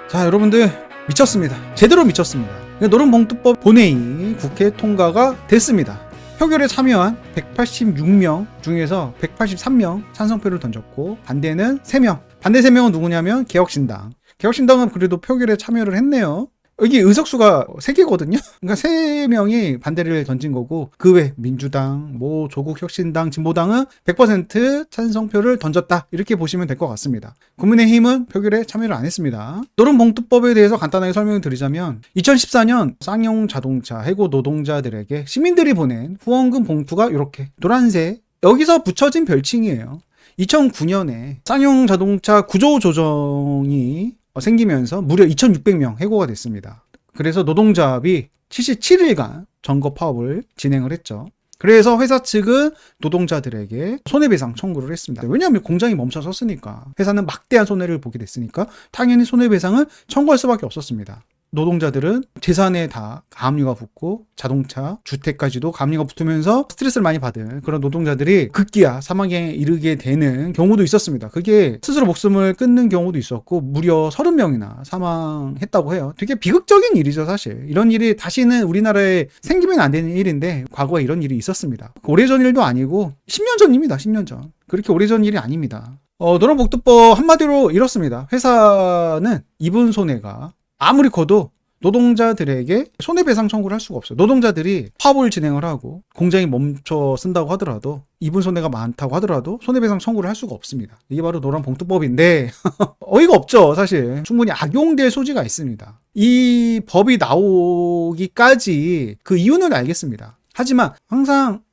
자, 여러분들 미쳤습니다. 제대로 미쳤습니다. 노름봉투법 본회의 국회 통과가 됐습니다. 표결에 참여한 186명 중에서 183명 찬성표를 던졌고 반대는 3명. 반대 3명은 누구냐면 개혁신당. 개혁신당은 그래도 표결에 참여를 했네요. 여기 의석수가 3개거든요. 그러니까 3명이 반대를 던진 거고 그 외 민주당, 조국혁신당, 진보당은 100% 찬성표를 던졌다. 이렇게 보시면 될 것 같습니다. 국민의힘은 표결에 참여를 안 했습니다. 노름봉투법에 대해서 간단하게 설명을 드리자면 2014년 쌍용 자동차 해고 노동자들에게 시민들이 보낸 후원금 봉투가 이렇게 노란색, 여기서 붙여진 별칭이에요. 2009년에 쌍용 자동차 구조조정이 생기면서 무려 2,600명 해고가 됐습니다. 그래서 노동조합이 77일간 점거 파업을 진행을 했죠. 그래서 회사 측은 노동자들에게 손해배상 청구를 했습니다. 왜냐하면 공장이 멈춰섰으니까, 회사는 막대한 손해를 보게 됐으니까 당연히 손해배상을 청구할 수밖에 없었습니다. 노동자들은 재산에 다 가압류가 붙고 자동차, 주택까지도 가압류가 붙으면서 스트레스를 많이 받은 그런 노동자들이 급기야 사망에 이르게 되는 경우도 있었습니다. 그게 스스로 목숨을 끊는 경우도 있었고 무려 30명이나 사망했다고 해요. 되게 비극적인 일이죠, 사실. 이런 일이 다시는 우리나라에 생기면 안 되는 일인데 과거에 이런 일이 있었습니다. 오래전 일도 아니고 10년 전입니다. 10년 전. 그렇게 오래전 일이 아닙니다. 노름봉투법 한마디로 이렇습니다. 회사는 입은 손해가 아무리 커도 노동자들에게 손해배상 청구를 할 수가 없어요. 노동자들이 파업을 진행을 하고 공장이 멈춰 쓴다고 하더라도, 입은 손해가 많다고 하더라도 손해배상 청구를 할 수가 없습니다. 이게 바로 노름봉투법인데 어이가 없죠, 사실. 충분히 악용될 소지가 있습니다. 이 법이 나오기까지 그 이유는 알겠습니다. 하지만 항상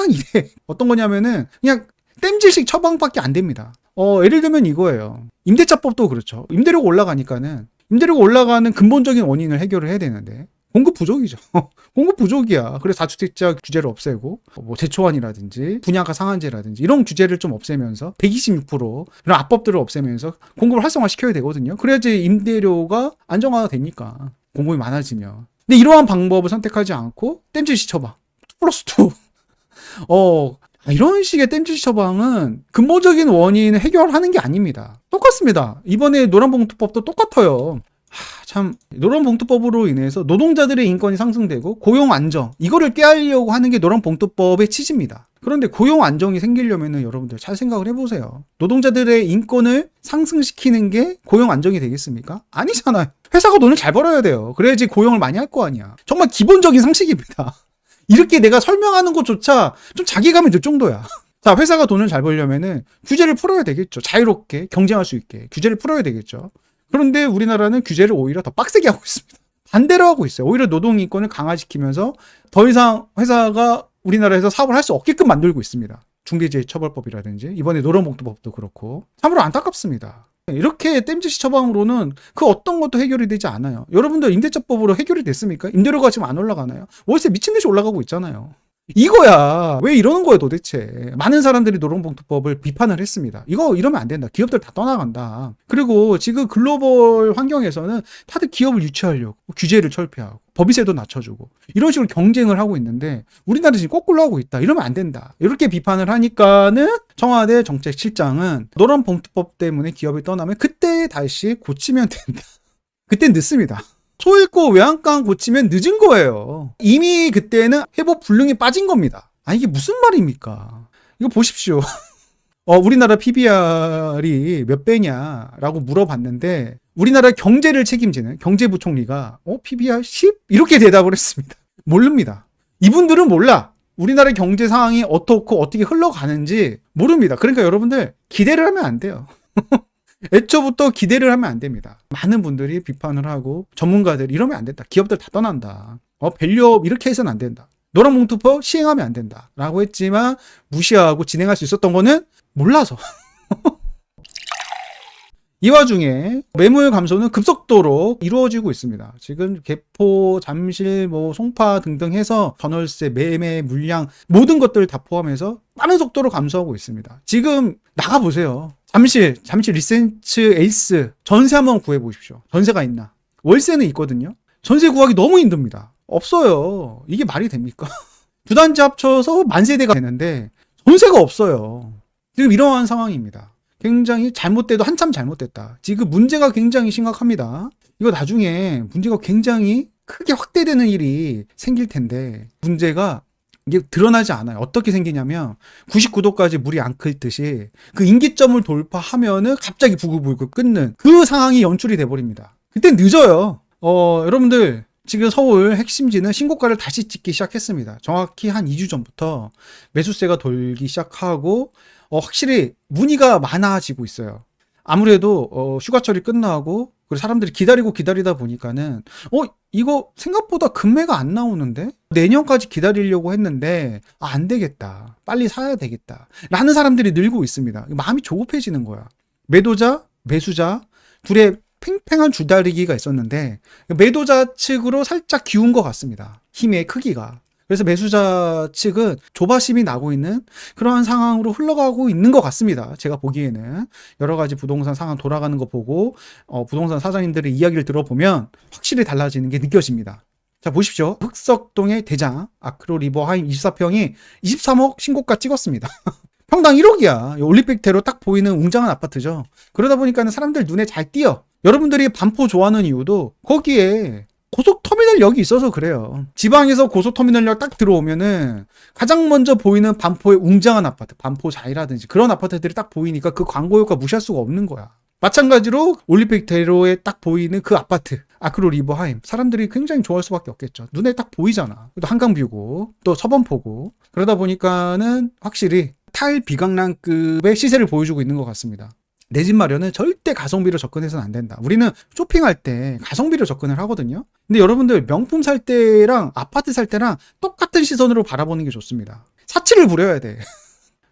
이래. 어떤 거냐면은 그냥 땜질식 처방밖에 안 됩니다. 예를 들면 이거예요. 임대차법도 그렇죠. 임대료가 올라가니까는 임대료가 올라가는 근본적인 원인을 해결을 해야 되는데 공급 부족이죠. 공급 부족이야. 그래서 다주택자 규제를 없애고 재초안이라든지 분양가 상한제라든지 이런 규제를 좀 없애면서 126% 이런 압법들을 없애면서 공급을 활성화시켜야 되거든요. 그래야지 임대료가 안정화가 되니까, 공급이 많아지면. 근데 이러한 방법을 선택하지 않고 땜질식 처방 2+2 이런 식의 땜질식 처방은 근본적인 원인을 해결하는 게 아닙니다. 똑같습니다. 이번에 노름봉투법도 똑같아요. 참, 노름봉투법으로 인해서 노동자들의 인권이 상승되고 고용 안정, 이거를 깨하려고 하는 게 노름봉투법의 취지입니다. 그런데 고용 안정이 생기려면 여러분들 잘 생각을 해보세요. 노동자들의 인권을 상승시키는 게 고용 안정이 되겠습니까? 아니잖아요. 회사가 돈을 잘 벌어야 돼요. 그래야지 고용을 많이 할 거 아니야. 정말 기본적인 상식입니다. 이렇게 내가 설명하는 것조차 좀 자괴감이 들 정도야. 자, 회사가 돈을 잘 벌려면은 규제를 풀어야 되겠죠. 자유롭게 경쟁할 수 있게 규제를 풀어야 되겠죠. 그런데 우리나라는 규제를 오히려 더 빡세게 하고 있습니다. 반대로 하고 있어요. 오히려 노동인권을 강화시키면서 더 이상 회사가 우리나라에서 사업을 할 수 없게끔 만들고 있습니다. 중대재해처벌법이라든지 이번에 노름봉투법도 그렇고 참으로 안타깝습니다. 이렇게 땜질식 처방으로는 그 어떤 것도 해결이 되지 않아요. 여러분들 임대차법으로 해결이 됐습니까? 임대료가 지금 안 올라가나요? 월세 미친듯이 올라가고 있잖아요. 이거야. 왜 이러는 거예요, 도대체. 많은 사람들이 노름봉투법을 비판을 했습니다. 이러면 안 된다. 기업들 다 떠나간다. 그리고 지금 글로벌 환경에서는 다들 기업을 유치하려고 규제를 철폐하고 법인세도 낮춰주고 이런 식으로 경쟁을 하고 있는데 우리나라 지금 거꾸로 하고 있다. 이러면 안 된다. 이렇게 비판을 하니까는 청와대 정책실장은 노름봉투법 때문에 기업이 떠나면 그때 다시 고치면 된다. 그땐 늦습니다. 소 잃고 외양간 고치면 늦은 거예요. 이미 그때는 회복 불능이 빠진 겁니다. 이게 무슨 말입니까? 이거 보십시오. 우리나라 PBR이 몇 배냐라고 물어봤는데 우리나라 경제를 책임지는 경제부총리가 PBR 10? 이렇게 대답을 했습니다. 모릅니다. 이분들은 몰라. 우리나라 경제 상황이 어떻게 흘러가는지 모릅니다. 그러니까 여러분들 기대를 하면 안 돼요. 애초부터 기대를 하면 안 됩니다. 많은 분들이 비판을 하고 전문가들 이러면 안 된다. 기업들 다 떠난다. 밸류업 이렇게 해서는 안 된다. 노름봉투법 시행하면 안 된다. 라고 했지만 무시하고 진행할 수 있었던 거는 몰라서. 이 와중에 매물 감소는 급속도로 이루어지고 있습니다. 지금 개포, 잠실, 송파 등등 해서 전월세, 매매, 물량 모든 것들을 다 포함해서 빠른 속도로 감소하고 있습니다. 지금 나가보세요. 잠실 리센츠 에이스 전세 한번 구해보십시오. 전세가 있나? 월세는 있거든요. 전세 구하기 너무 힘듭니다. 없어요. 이게 말이 됩니까? 두 단지 합쳐서 10,000세대가 되는데 전세가 없어요. 지금 이러한 상황입니다. 굉장히 잘못돼도 한참 잘못됐다. 지금 문제가 굉장히 심각합니다. 이거 나중에 문제가 굉장히 크게 확대되는 일이 생길 텐데 문제가 이게 드러나지 않아요. 어떻게 생기냐면 99도까지 물이 안 끓듯이 그 임기점을 돌파하면은 갑자기 부글부글 끓는 그 상황이 연출이 돼버립니다. 그땐 늦어요. 여러분들 지금 서울 핵심지는 신고가를 다시 찍기 시작했습니다. 정확히 한 2주 전부터 매수세가 돌기 시작하고 확실히 문의가 많아지고 있어요. 아무래도 휴가철이 끝나고 그리고 사람들이 기다리다 보니까는 이거 생각보다 금매가 안 나오는데 내년까지 기다리려고 했는데 안 되겠다, 빨리 사야 되겠다 라는 사람들이 늘고 있습니다. 마음이 조급해지는 거야. 매도자 매수자 둘의 팽팽한 줄다리기가 있었는데 매도자 측으로 살짝 기운 것 같습니다. 힘의 크기가. 그래서 매수자 측은 조바심이 나고 있는 그러한 상황으로 흘러가고 있는 것 같습니다. 제가 보기에는 여러 가지 부동산 상황 돌아가는 거 보고 부동산 사장님들의 이야기를 들어보면 확실히 달라지는 게 느껴집니다. 자, 보십시오. 흑석동의 대장 아크로 리버하임 24평이 23억 신고가 찍었습니다. 평당 1억이야. 올림픽대로 딱 보이는 웅장한 아파트죠. 그러다 보니까 사람들 눈에 잘 띄어. 여러분들이 반포 좋아하는 이유도 거기에 고속터미널역이 있어서 그래요. 지방에서 고속터미널역 딱 들어오면은 가장 먼저 보이는 반포의 웅장한 아파트, 반포자이라든지 그런 아파트들이 딱 보이니까 그 광고 효과 무시할 수가 없는 거야. 마찬가지로 올림픽대로에 딱 보이는 그 아파트, 아크로 리버하임. 사람들이 굉장히 좋아할 수밖에 없겠죠. 눈에 딱 보이잖아. 또 한강뷰고, 또 서번포고. 그러다 보니까는 확실히 탈비강남급의 시세를 보여주고 있는 것 같습니다. 내 집 마련은 절대 가성비로 접근해서는 안 된다. 우리는 쇼핑할 때 가성비로 접근을 하거든요. 근데 여러분들 명품 살 때랑 아파트 살 때랑 똑같은 시선으로 바라보는 게 좋습니다. 사치를 부려야 돼.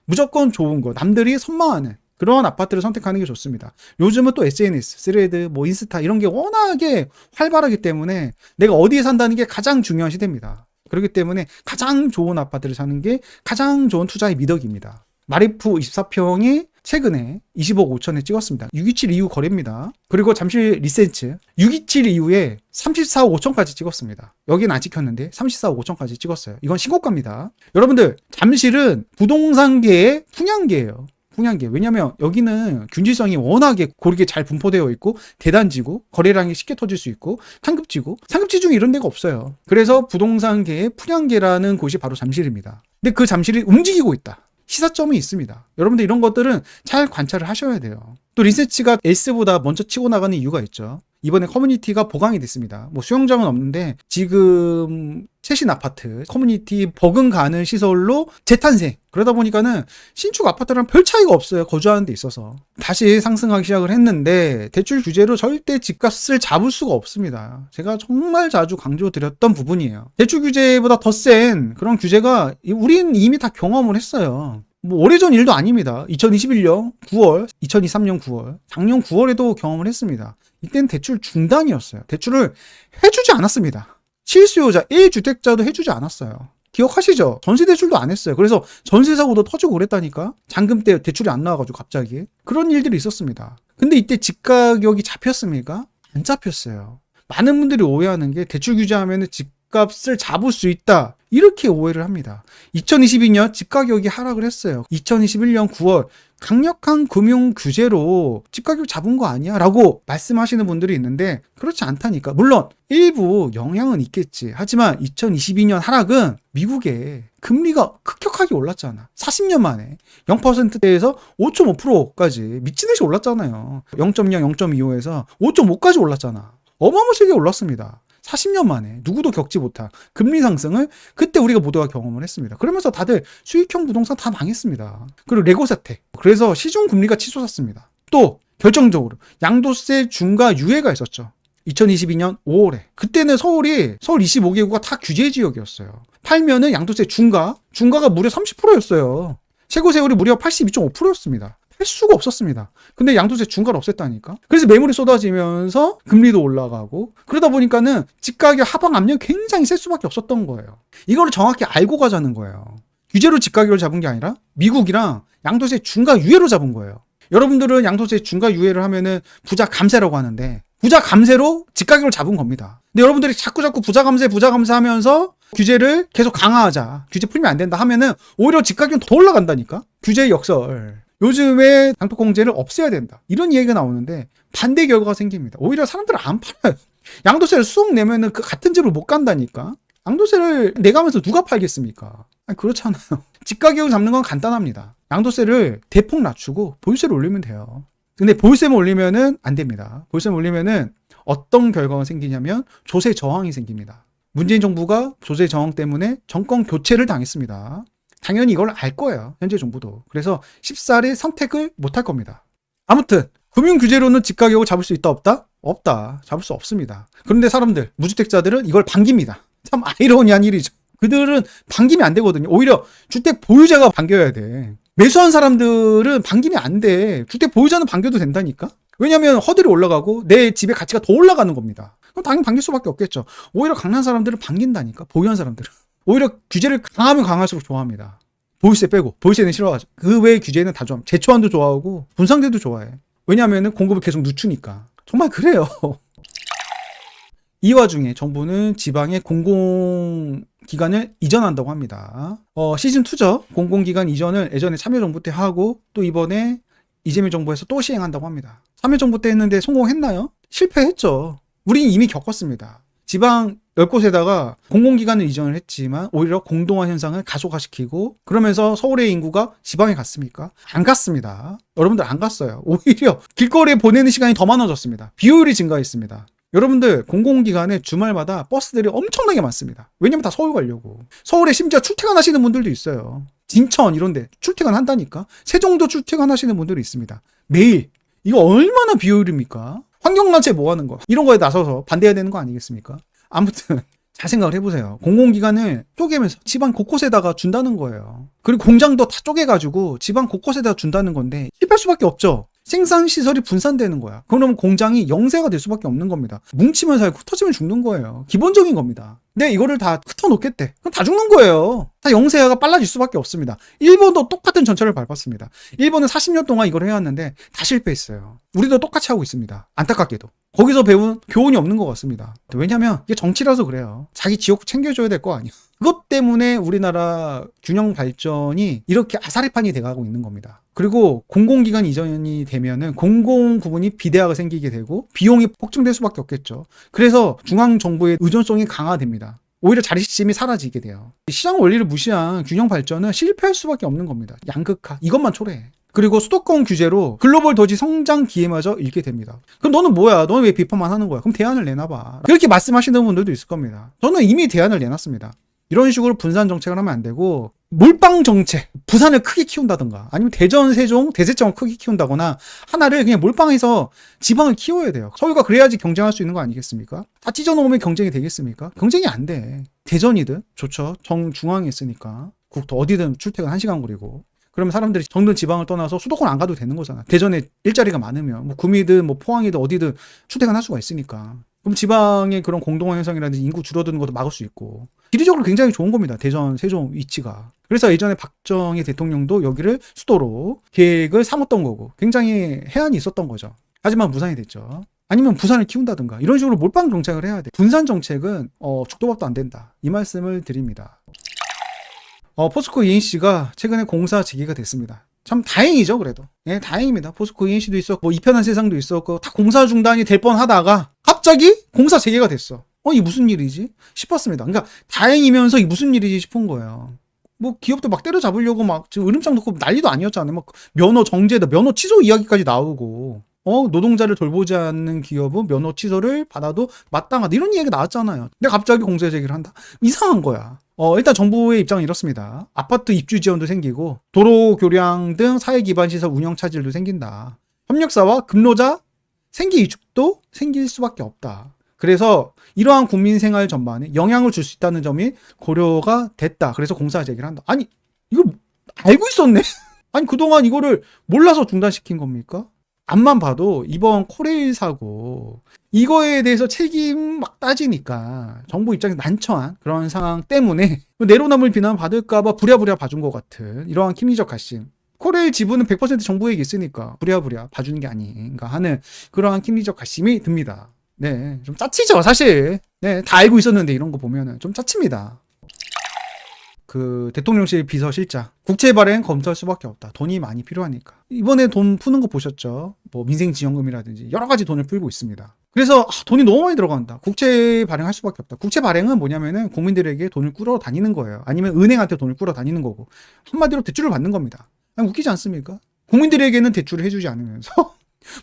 무조건 좋은 거, 남들이 선망하는 그런 아파트를 선택하는 게 좋습니다. 요즘은 또 SNS, 스레드, 인스타 이런 게 워낙에 활발하기 때문에 내가 어디에 산다는 게 가장 중요한 시대입니다. 그렇기 때문에 가장 좋은 아파트를 사는 게 가장 좋은 투자의 미덕입니다. 마리프 24평이 최근에 20억 5천에 찍었습니다. 627 이후 거래입니다. 그리고 잠실 리센츠 627 이후에 34억 5천까지 찍었습니다. 여기는 안 찍혔는데 34억 5천까지 찍었어요. 이건 신고가입니다. 여러분들 잠실은 부동산계의 풍향계예요. 풍향계. 왜냐면 여기는 균질성이 워낙에 고르게 잘 분포되어 있고 대단지고 거래량이 쉽게 터질 수 있고 상급지 중에 이런 데가 없어요. 그래서 부동산계의 풍향계라는 곳이 바로 잠실입니다. 근데 그 잠실이 움직이고 있다. 시사점이 있습니다. 여러분들 이런 것들은 잘 관찰을 하셔야 돼요. 또 리서치가 S보다 먼저 치고 나가는 이유가 있죠. 이번에 커뮤니티가 보강이 됐습니다. 수영장은 없는데 지금 최신 아파트 커뮤니티 버금가는 시설로 재탄생. 그러다 보니까는 신축 아파트랑 별 차이가 없어요. 거주하는 데 있어서. 다시 상승하기 시작을 했는데 대출 규제로 절대 집값을 잡을 수가 없습니다. 제가 정말 자주 강조드렸던 부분이에요. 대출 규제보다 더 센 그런 규제가 우린 이미 다 경험을 했어요. 오래전 일도 아닙니다. 2021년 9월, 2023년 9월, 작년 9월에도 경험을 했습니다. 이때는 대출 중단이었어요. 대출을 해주지 않았습니다. 실수요자, 1주택자도 해주지 않았어요. 기억하시죠? 전세대출도 안 했어요. 그래서 전세사고도 터지고 그랬다니까? 잔금 때 대출이 안 나와가지고 갑자기. 그런 일들이 있었습니다. 근데 이때 집가격이 잡혔습니까? 안 잡혔어요. 많은 분들이 오해하는 게 대출 규제하면 집값을 잡을 수 있다. 이렇게 오해를 합니다. 2022년 집가격이 하락을 했어요. 2021년 9월 강력한 금융 규제로 집가격 잡은 거 아니야? 라고 말씀하시는 분들이 있는데 그렇지 않다니까. 물론 일부 영향은 있겠지. 하지만 2022년 하락은 미국의 금리가 급격하게 올랐잖아. 40년 만에 0%대에서 5.5%까지 미친 듯이 올랐잖아요. 0.0, 0.25에서 5.5까지 올랐잖아. 어마무시하게 올랐습니다. 40년 만에 누구도 겪지 못한 금리 상승을 그때 우리가 모두가 경험을 했습니다. 그러면서 다들 수익형 부동산 다 망했습니다. 그리고 레고 사태. 그래서 시중 금리가 치솟았습니다. 또 결정적으로 양도세 중과 유예가 있었죠. 2022년 5월에. 그때는 서울 25개구가 다 규제 지역이었어요. 팔면은 양도세 중과가 무려 30%였어요. 최고 세율이 무려 82.5%였습니다. 할 수가 없었습니다. 근데 양도세 중과를 없앴다니까. 그래서 매물이 쏟아지면서 금리도 올라가고 그러다 보니까는 집가격 하방 압력이 굉장히 셀 수밖에 없었던 거예요. 이걸 정확히 알고 가자는 거예요. 규제로 집가격을 잡은 게 아니라 미국이랑 양도세 중과 유예로 잡은 거예요. 여러분들은 양도세 중과 유예를 하면은 부자 감세라고 하는데 부자 감세로 집가격을 잡은 겁니다. 근데 여러분들이 자꾸 부자 감세 하면서 규제를 계속 강화하자. 규제 풀면 안 된다 하면은 오히려 집가격은 더 올라간다니까. 규제의 역설. 요즘에 장독공제를 없애야 된다. 이런 얘기가 나오는데 반대 결과가 생깁니다. 오히려 사람들은 안 팔아요. 양도세를 쑥 내면은 그 같은 집을 못 간다니까. 양도세를 내가면서 누가 팔겠습니까? 아니, 그렇잖아요. 집가격을 잡는 건 간단합니다. 양도세를 대폭 낮추고 보유세를 올리면 돼요. 근데 보유세만 올리면은 안 됩니다. 보유세만 올리면은 어떤 결과가 생기냐면 조세 저항이 생깁니다. 문재인 정부가 조세 저항 때문에 정권 교체를 당했습니다. 당연히 이걸 알 거예요. 현재 정부도. 그래서 쉽사리 선택을 못 할 겁니다. 아무튼 금융 규제로는 집가격을 잡을 수 있다 없다? 없다. 잡을 수 없습니다. 그런데 사람들, 무주택자들은 이걸 반깁니다. 참 아이러니한 일이죠. 그들은 반기면 안 되거든요. 오히려 주택 보유자가 반겨야 돼. 매수한 사람들은 반기면 안 돼. 주택 보유자는 반겨도 된다니까? 왜냐면 허들이 올라가고 내 집의 가치가 더 올라가는 겁니다. 그럼 당연히 반길 수밖에 없겠죠. 오히려 강한 사람들은 반긴다니까. 보유한 사람들은. 오히려 규제를 강하면 강할수록 좋아합니다. 보유세 빼고. 보유세는 싫어하죠. 그 외의 규제는 다 좋아합니다. 재초안도 좋아하고 분상제도 좋아해. 왜냐하면 공급을 계속 늦추니까. 정말 그래요. 이 와중에 정부는 지방의 공공기관을 이전한다고 합니다. 시즌2죠. 공공기관 이전을 예전에 참여정부 때 하고 또 이번에 이재명 정부에서 또 시행한다고 합니다. 참여정부 때 했는데 성공했나요? 실패했죠. 우린 이미 겪었습니다. 지방 10곳에다가 공공기관을 이전을 했지만 오히려 공동화 현상을 가속화시키고 그러면서 서울의 인구가 지방에 갔습니까? 안 갔습니다. 여러분들 안 갔어요. 오히려 길거리에 보내는 시간이 더 많아졌습니다. 비효율이 증가했습니다. 여러분들 공공기관에 주말마다 버스들이 엄청나게 많습니다. 왜냐면 다 서울 가려고. 서울에 심지어 출퇴근하시는 분들도 있어요. 진천 이런데 출퇴근한다니까. 세종도 출퇴근하시는 분들이 있습니다. 매일. 이거 얼마나 비효율입니까? 환경단체 뭐 하는 거? 이런 거에 나서서 반대해야 되는 거 아니겠습니까? 아무튼 잘 생각을 해보세요. 공공기관을 쪼개면서 지방 곳곳에다가 준다는 거예요. 그리고 공장도 다 쪼개가지고 지방 곳곳에다가 준다는 건데 실패할 수밖에 없죠. 생산시설이 분산되는 거야. 그러면 공장이 영세가 될 수밖에 없는 겁니다. 뭉치면 살고 흩어지면 죽는 거예요. 기본적인 겁니다. 근데 이거를 다 흩어놓겠대. 그럼 다 죽는 거예요. 다 영세가 빨라질 수밖에 없습니다. 일본도 똑같은 전철을 밟았습니다. 일본은 40년 동안 이걸 해왔는데 다 실패했어요. 우리도 똑같이 하고 있습니다. 안타깝게도. 거기서 배운 교훈이 없는 것 같습니다. 왜냐면 이게 정치라서 그래요. 자기 지역구 챙겨줘야 될 거 아니야. 그것 때문에 우리나라 균형 발전이 이렇게 아사리판이 돼가고 있는 겁니다. 그리고 공공기관 이전이 되면은 공공 부분이 비대화가 생기게 되고 비용이 폭증될 수밖에 없겠죠. 그래서 중앙정부의 의존성이 강화됩니다. 오히려 자립심이 사라지게 돼요. 시장 원리를 무시한 균형 발전은 실패할 수밖에 없는 겁니다. 양극화 이것만 초래해. 그리고 수도권 규제로 글로벌 도시 성장 기회마저 잃게 됩니다. 그럼 너는 뭐야? 너는 왜 비판만 하는 거야? 그럼 대안을 내놔봐. 그렇게 말씀하시는 분들도 있을 겁니다. 저는 이미 대안을 내놨습니다. 이런 식으로 분산 정책을 하면 안 되고 몰빵 정책, 부산을 크게 키운다든가 아니면 대전, 세종, 대세청을 크게 키운다거나 하나를 그냥 몰빵해서 지방을 키워야 돼요. 서울과 그래야지 경쟁할 수 있는 거 아니겠습니까? 다 찢어놓으면 경쟁이 되겠습니까? 경쟁이 안 돼. 대전이든 좋죠. 정중앙에 있으니까 국토 어디든 출퇴근 1시간 거리고 그러면 사람들이 정든 지방을 떠나서 수도권 안 가도 되는 거잖아. 대전에 일자리가 많으면 뭐 구미든 뭐 포항이든 어디든 출퇴근할 수가 있으니까. 그럼 지방의 그런 공동화 현상이라든지 인구 줄어드는 것도 막을 수 있고 지리적으로 굉장히 좋은 겁니다. 대전, 세종 위치가. 그래서 예전에 박정희 대통령도 여기를 수도로 계획을 삼았던 거고 굉장히 해안이 있었던 거죠. 하지만 무산이 됐죠. 아니면 부산을 키운다든가 이런 식으로 몰빵 정책을 해야 돼. 분산 정책은 죽도 밥도 안 된다. 이 말씀을 드립니다. 포스코 ENC가 최근에 공사 재개가 됐습니다. 참 다행이죠. 그래도 예, 다행입니다. 포스코 ENC도 있었고 뭐 이편한 세상도 있었고 다 공사 중단이 될 뻔하다가 갑자기 공사 재개가 됐어. 이게 무슨 일이지 싶었습니다. 그러니까 다행이면서 이게 무슨 일이지 싶은 거예요. 뭐 기업도 막 때려잡으려고 막 으름장 놓고 난리도 아니었잖아요. 막 면허 정지에다 면허 취소 이야기까지 나오고 노동자를 돌보지 않는 기업은 면허 취소를 받아도 마땅하다 이런 이야기가 나왔잖아요. 근데 갑자기 공사 재개를 한다? 이상한 거야. 일단 정부의 입장은 이렇습니다. 아파트 입주 지원도 생기고 도로 교량 등 사회 기반 시설 운영 차질도 생긴다. 협력사와 근로자 생계 이축도 생길 수밖에 없다. 그래서 이러한 국민 생활 전반에 영향을 줄 수 있다는 점이 고려가 됐다. 그래서 공사 재개를 한다. 아니 이거 알고 있었네? 아니 그동안 이거를 몰라서 중단시킨 겁니까? 앞만 봐도 이번 코레일 사고 이거에 대해서 책임 막 따지니까 정부 입장에서 난처한 그런 상황 때문에 내로남을 비난받을까봐 부랴부랴 봐준 것 같은 이러한 심리적 가심. 코레일 지분은 100% 정부에게 있으니까 부랴부랴 봐주는 게 아닌가 하는 그러한 심리적 가심이 듭니다. 네, 좀 짜치죠 사실. 네, 다 알고 있었는데 이런 거 보면은 좀 짜칩니다. 그 대통령실 비서실장 국채 발행 검토할 수밖에 없다. 돈이 많이 필요하니까. 이번에 돈 푸는 거 보셨죠? 뭐 민생지원금이라든지 여러 가지 돈을 풀고 있습니다. 그래서 돈이 너무 많이 들어간다. 국채 발행할 수밖에 없다. 국채 발행은 뭐냐면은 국민들에게 돈을 꾸러 다니는 거예요. 아니면 은행한테 돈을 꾸러 다니는 거고 한마디로 대출을 받는 겁니다. 웃기지 않습니까? 국민들에게는 대출을 해주지 않으면서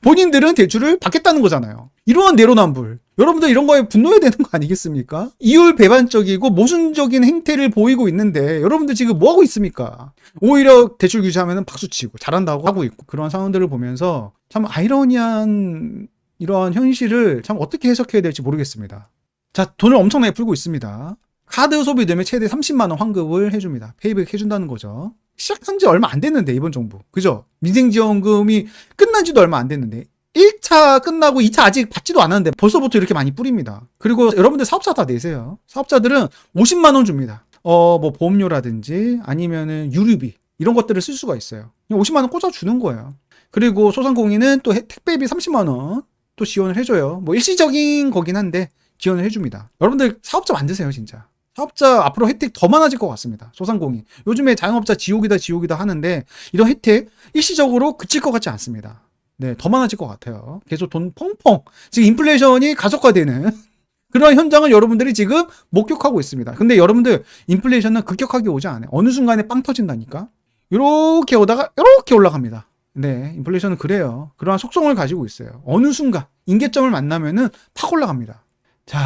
본인들은 대출을 받겠다는 거잖아요. 이러한 내로남불. 여러분들 이런 거에 분노해야 되는 거 아니겠습니까? 이율 배반적이고 모순적인 행태를 보이고 있는데 여러분들 지금 뭐 하고 있습니까? 오히려 대출 규제하면 박수치고 잘한다고 하고 있고 그런 상황들을 보면서 참 아이러니한 이러한 현실을 참 어떻게 해석해야 될지 모르겠습니다. 자, 돈을 엄청나게 풀고 있습니다. 카드 소비되면 최대 30만 원 환급을 해줍니다. 페이백 해준다는 거죠. 시작한 지 얼마 안 됐는데 이번 정부 그죠? 민생지원금이 끝난 지도 얼마 안 됐는데 1차 끝나고 2차 아직 받지도 않았는데 벌써부터 이렇게 많이 뿌립니다. 그리고 여러분들 사업자 다 내세요. 사업자들은 50만 원 줍니다. 뭐 보험료라든지 아니면은 유류비 이런 것들을 쓸 수가 있어요. 50만 원 꽂아주는 거예요. 그리고 소상공인은 또 택배비 30만 원 또 지원을 해줘요. 뭐 일시적인 거긴 한데 지원을 해줍니다. 여러분들 사업자 만드세요 진짜. 사업자 앞으로 혜택 더 많아질 것 같습니다. 소상공인. 요즘에 자영업자 지옥이다 하는데 이런 혜택 일시적으로 그칠 것 같지 않습니다. 네, 더 많아질 것 같아요. 계속 돈 펑펑. 지금 인플레이션이 가속화되는 그런 현장을 여러분들이 지금 목격하고 있습니다. 근데 여러분들 인플레이션은 급격하게 오지 않아요. 어느 순간에 빵 터진다니까. 이렇게 오다가 이렇게 올라갑니다. 네, 인플레이션은 그래요. 그러한 속성을 가지고 있어요. 어느 순간 임계점을 만나면은 팍 올라갑니다. 자,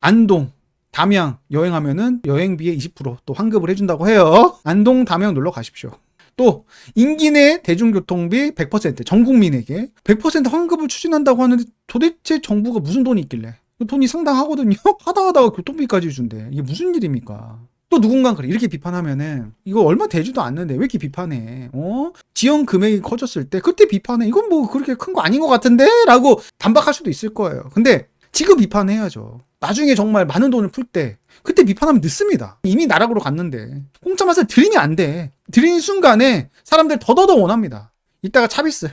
안동 담양 여행하면은 여행비의 20%또 환급을 해준다고 해요. 안동 담양 놀러 가십시오. 또 임기 내 대중교통비 100% 전 국민에게 100% 환급을 추진한다고 하는데 도대체 정부가 무슨 돈이 있길래? 돈이 상당하거든요. 하다가 교통비까지 준대. 이게 무슨 일입니까? 또 누군가 그래 이렇게 비판하면은 이거 얼마 되지도 않는데 왜 이렇게 비판해? 지원 금액이 커졌을 때 그때 비판해. 이건 뭐 그렇게 큰 거 아닌 것 같은데? 라고 반박할 수도 있을 거예요. 근데 지금 비판해야죠. 나중에 정말 많은 돈을 풀 때 그때 비판하면 늦습니다. 이미 나락으로 갔는데 공짜 맛을 들이면 안 돼. 들이는 순간에 사람들 더더더 원합니다. 이따가 차비스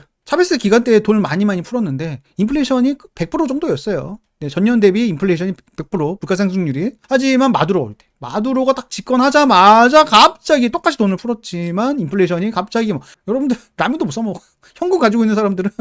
기간 때 돈을 많이 풀었는데 인플레이션이 100% 정도였어요. 네, 전년 대비 인플레이션이 100% 물가상승률이. 하지만 마두로 올 때 마두로가 딱 집권하자마자 갑자기 똑같이 돈을 풀었지만 인플레이션이 갑자기 여러분들 라면도 못 사 먹어. 현금 가지고 있는 사람들은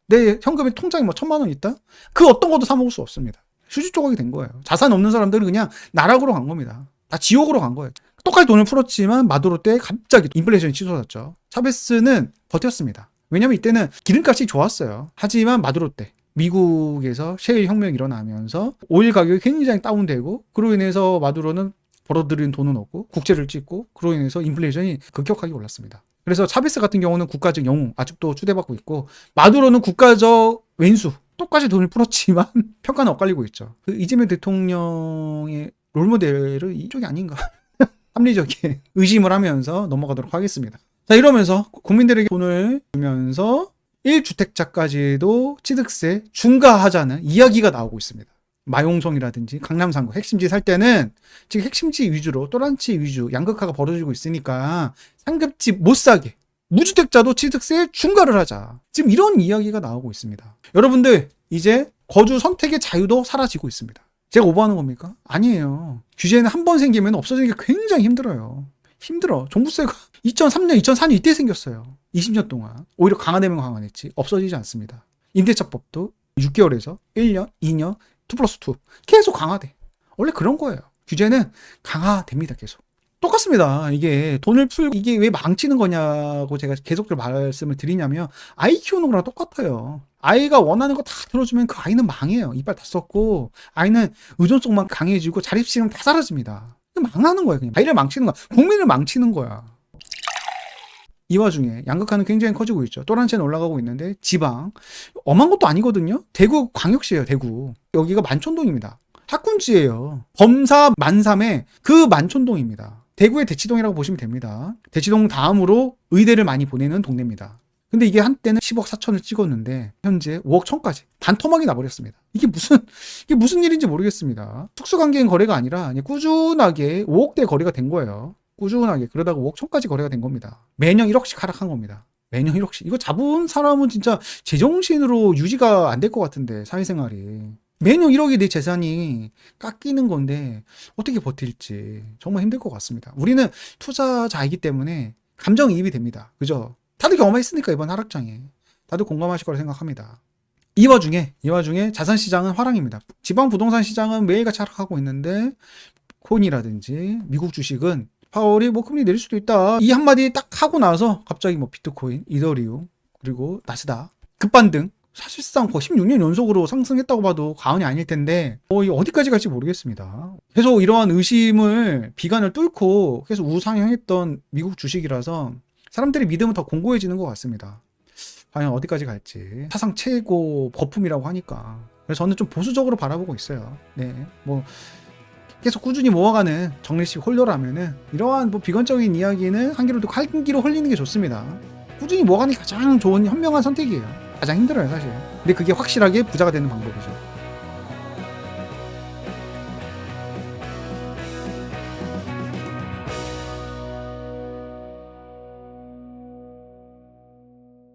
내 현금에 통장에 1,000만 원 있다? 그 어떤 것도 사 먹을 수 없습니다. 휴지 조각이 된 거예요. 자산 없는 사람들은 그냥 나락으로 간 겁니다. 다 지옥으로 간 거예요. 똑같이 돈을 풀었지만 마두로 때 갑자기 인플레이션이 치솟았죠. 차베스는 버텼습니다. 왜냐면 이때는 기름값이 좋았어요. 하지만 마두로 때 미국에서 셰일 혁명이 일어나면서 오일 가격이 굉장히 다운되고 그로 인해서 마두로는 벌어들인 돈은 없고 국채를 찍고 그로 인해서 인플레이션이 급격하게 올랐습니다. 그래서 차베스 같은 경우는 국가적 영웅 아직도 추대받고 있고 마두로는 국가적 왼수 똑같이 돈을 풀었지만 평가는 엇갈리고 있죠. 그 이재명 대통령의 롤모델은 이쪽이 아닌가 합리적인 의심을 하면서 넘어가도록 하겠습니다. 자, 이러면서 국민들에게 돈을 주면서 1주택자까지도 취득세 중과하자는 이야기가 나오고 있습니다. 마용성이라든지 강남상구 핵심지 살 때는 지금 핵심지 위주로 또란치 위주 양극화가 벌어지고 있으니까 상급집 못 사게 무주택자도 취득세 중과를 하자. 지금 이런 이야기가 나오고 있습니다. 여러분들 이제 거주 선택의 자유도 사라지고 있습니다. 제가 오버하는 겁니까? 아니에요. 규제는 한 번 생기면 없어지는 게 굉장히 힘들어요. 힘들어. 종부세가 2003년, 2004년 이때 생겼어요. 20년 동안. 오히려 강화되면 강화됐지. 없어지지 않습니다. 임대차법도 6개월에서 1년, 2년, 2+2 계속 강화돼. 원래 그런 거예요. 규제는 강화됩니다. 계속. 똑같습니다. 이게 돈을 풀고 이게 왜 망치는 거냐고 제가 계속적으로 말씀을 드리냐면 아이 키우는 거랑 똑같아요. 아이가 원하는 거 다 들어주면 그 아이는 망해요. 이빨 다 썩고 아이는 의존성만 강해지고 자립심은 다 사라집니다. 망하는 거예요. 그냥 아이를 망치는 거야. 국민을 망치는 거야. 이 와중에 양극화는 굉장히 커지고 있죠. 또란치는 올라가고 있는데 지방 엄한 것도 아니거든요. 대구 광역시예요. 대구 여기가 만촌동입니다. 학군지예요. 범사 만삼의 그 만촌동입니다. 대구의 대치동이라고 보시면 됩니다. 대치동 다음으로 의대를 많이 보내는 동네입니다. 근데 이게 한때는 10억 4천을 찍었는데 현재 5억 1천까지 반토막이 나버렸습니다. 이게 무슨 일인지 모르겠습니다. 특수관계인 거래가 아니라 그냥 꾸준하게 5억대 거래가 된 거예요. 꾸준하게 그러다가 5억 1천까지 거래가 된 겁니다. 매년 1억씩 하락한 겁니다. 매년 1억씩. 이거 잡은 사람은 진짜 제정신으로 유지가 안 될 것 같은데 사회생활이. 매년 1억이 내 재산이 깎이는 건데 어떻게 버틸지 정말 힘들 것 같습니다. 우리는 투자자이기 때문에 감정이입이 됩니다. 그죠? 다들 경험했으니까 이번 하락장에 다들 공감하실 거라 생각합니다. 이 와중에 자산시장은 화랑입니다. 지방 부동산 시장은 매일같이 하락하고 있는데 코인이라든지 미국 주식은 파월이 뭐 금리 내릴 수도 있다 이 한마디 딱 하고 나서 갑자기 뭐 비트코인, 이더리움 그리고 나스닥 급반등, 사실상 거의 16년 연속으로 상승했다고 봐도 과언이 아닐 텐데 어디까지 갈지 모르겠습니다. 계속 이러한 의심을 비관을 뚫고 계속 우상향했던 미국 주식이라서 사람들의 믿음은 더 공고해지는 것 같습니다. 과연 어디까지 갈지. 사상 최고 거품이라고 하니까. 그래서 저는 좀 보수적으로 바라보고 있어요. 네, 뭐 계속 꾸준히 모아가는 정리식 홀더라면은 이러한 뭐 비관적인 이야기는 한 귀로 흘리는 게 좋습니다. 꾸준히 모아가는 게 가장 좋은 현명한 선택이에요. 가장 힘들어요 사실. 근데 그게 확실하게 부자가 되는 방법이죠.